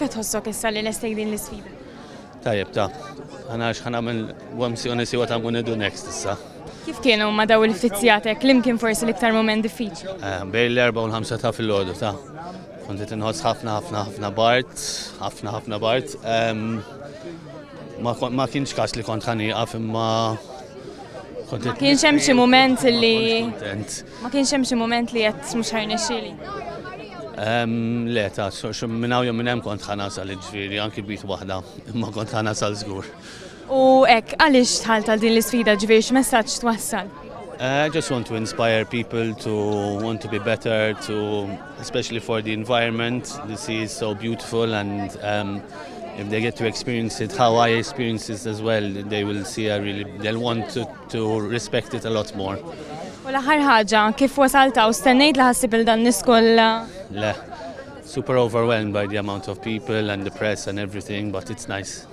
qed tħossok issa li lestejk din l-isfida? Tajjeb ta' ħanamel wamsjoni siwa ta' għunidu next issa. Kif kienu ma daw il-ftizzjatek? L-imkien forsi l-iktar moment diffiċli? Bejn l-4 u l-5 ta' fil-ħodu ta' kontet inħoss ħafna Bart. Ma kienx kas li kont ħaniqaf imma Ma kienx hemm xi mument li qed mhux ħajnexxieli. Le ta' minn hawn jew minn hemm kont ħanasal ġifieri anki bit waħda imma kont ħanasal żgur. U hekk għaliex tħalt għal din l-isfida ġifieri x'messaġġ twassal? I just want to inspire people to want to be better, especially for the environment. The sea is so beautiful, and if they get to experience it, how I experience it as well, they will see they'll want to respect it a lot more. U l-aħħar ħaġa, kif wasalta u stennejt li ħassib il dan nies kollha? Le, super overwhelmed by the amount of people and the press and everything, but it's nice.